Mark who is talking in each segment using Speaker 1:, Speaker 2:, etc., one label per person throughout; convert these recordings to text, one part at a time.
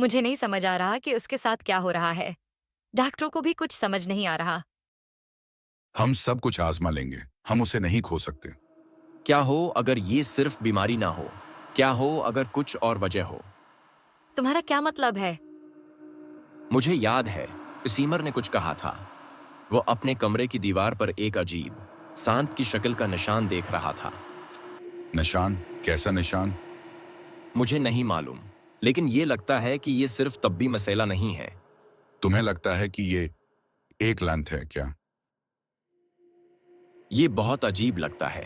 Speaker 1: मुझे नहीं समझ आ रहा कि उसके साथ क्या हो रहा है। डॉक्टरों को भी कुछ समझ नहीं आ रहा।
Speaker 2: हम सब कुछ आजमा लेंगे, हम उसे नहीं खो सकते।
Speaker 3: क्या हो अगर ये सिर्फ बीमारी ना हो? क्या हो अगर कुछ और वजह हो?
Speaker 1: तुम्हारा क्या मतलब है?
Speaker 3: मुझे याद है, सीमर ने कुछ कहा था। वो अपने कमरे की दीवार पर एक अजीब, सांप की शक्ल का निशान देख रहा था।
Speaker 2: निशान? कैसा निशान?
Speaker 3: मुझे नहीं मालूम, लेकिन ये लगता है कि ये सिर्फ तब्बी मसला नहीं है।
Speaker 2: तुम्हें लगता है कि ये एक लंत है क्या?
Speaker 3: ये बहुत अजीब लगता है,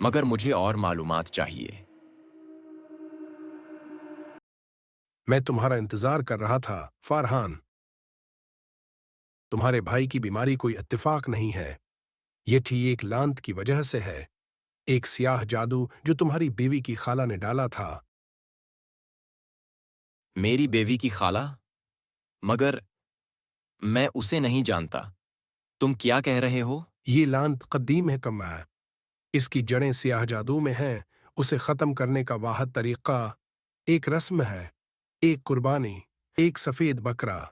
Speaker 3: मगर मुझे और मालूमात चाहिए।
Speaker 4: मैं तुम्हारा इंतजार कर रहा था, फारहान। तुम्हारे भाई की बीमारी कोई इत्तेफाक नहीं है। ये ठीक एक लांत की वजह से है। एक सियाह जादू जो तुम्हारी बीवी की खाला ने डाला था।
Speaker 3: मेरी बेवी की खाला? मगर मैं उसे नहीं जानता। तुम क्या कह रहे हो?
Speaker 4: ये लांत कदीम है कम्मा। इसकी जड़ें सियाह जादू में हैं। उसे खत्म करने का वाहिद तरीका एक रस्म है, एक कुर्बानी, एक सफेद बकरा।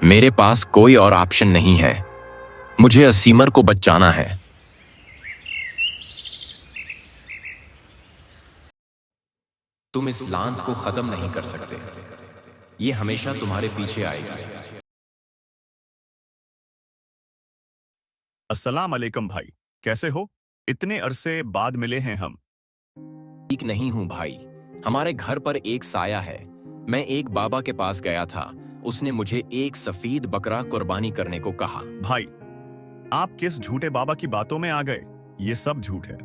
Speaker 3: मेरे पास कोई और ऑप्शन नहीं है। मुझे असीमर को बचाना है। तुम इस लांत को खत्म नहीं कर सकते। ये हमेशा तुम्हारे पीछे आएगी।
Speaker 5: अस्सलाम अलैकुम भाई, कैसे हो? इतने अरसे बाद मिले हैं हम।
Speaker 3: ठीक नहीं हूं भाई। हमारे घर पर एक साया है। मैं एक बाबा के पास गया था। उसने मुझे एक सफेद बकरा कुर्बानी करने को कहा।
Speaker 5: भाई, आप किस झूठे बाबा की बातों में आ गए? ये सब झूठ है।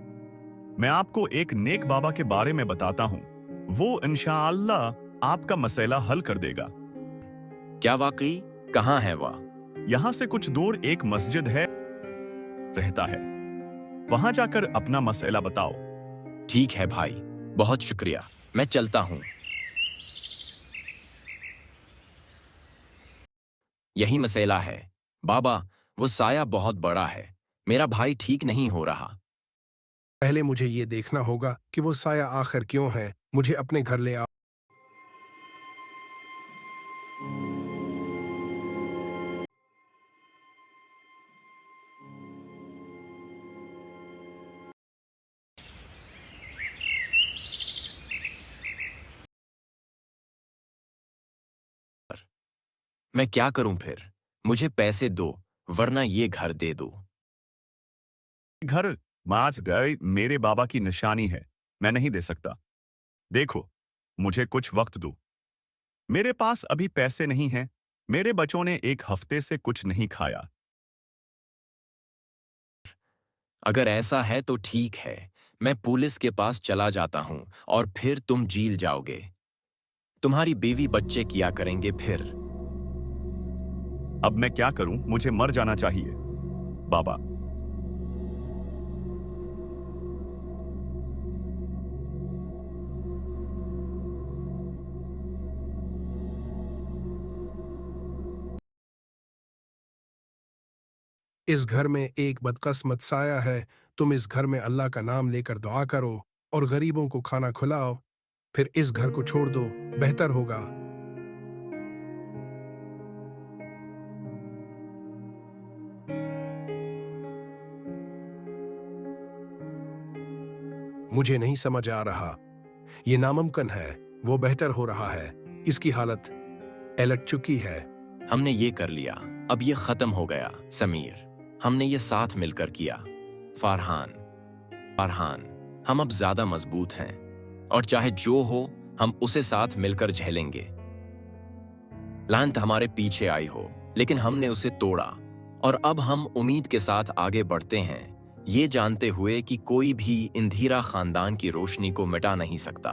Speaker 5: मैं आपको एक नेक बाबा के बारे में बताता हूँ। वो इंशाअल्लाह आपका मसला हल कर देगा।
Speaker 3: क्या वाकई? कहाँ है वह?
Speaker 5: यहाँ से कुछ दूर एक मस्जिद है, रहता है। वहां जाकर अपना मसला बताओ।
Speaker 3: ठीक है भाई, बहुत शुक्रिया। मैं चलता हूँ। यही मसला है बाबा। वो साया बहुत बड़ा है। मेरा भाई ठीक नहीं हो रहा।
Speaker 4: पहले मुझे ये देखना होगा कि वो साया आखिर क्यों है। मुझे अपने घर ले आओ।
Speaker 3: मैं क्या करूं फिर? मुझे पैसे दो, वरना ये घर दे दो।
Speaker 5: घर माच गए मेरे बाबा की निशानी है। मैं नहीं दे सकता। देखो, मुझे कुछ वक्त दो। मेरे पास अभी पैसे नहीं हैं। मेरे बच्चों ने एक हफ्ते से कुछ नहीं खाया।
Speaker 3: अगर ऐसा है तो ठीक है। मैं पुलिस के पास चला जाता हूं और फिर तुम जेल जाओगे। तुम्हारी बीवी बच्चे किया करेंगे फिर।
Speaker 5: अब मैं क्या करूं? मुझे मर जाना चाहिए बाबा।
Speaker 4: इस घर में एक बदकिस्मत साया है। तुम इस घर में अल्लाह का नाम लेकर दुआ करो और गरीबों को खाना खिलाओ। फिर इस घर को छोड़ दो, बेहतर होगा। मुझे नहीं समझ आ रहा। ये नामुमकिन है। वो बेहतर हो रहा है। इसकी हालत एलट चुकी है।
Speaker 3: हमने ये कर लिया। अब ये खत्म हो गया समीर। हमने ये साथ मिलकर किया। फारहान, फारहान, हम अब ज्यादा मजबूत हैं और चाहे जो हो हम उसे साथ मिलकर झेलेंगे। लांत हमारे पीछे आई हो, लेकिन हमने उसे तोड़ा और अब हम उम्मीद के साथ आगे बढ़ते हैं, ये जानते हुए कि कोई भी इंदिरा खानदान की रोशनी को मिटा नहीं सकता।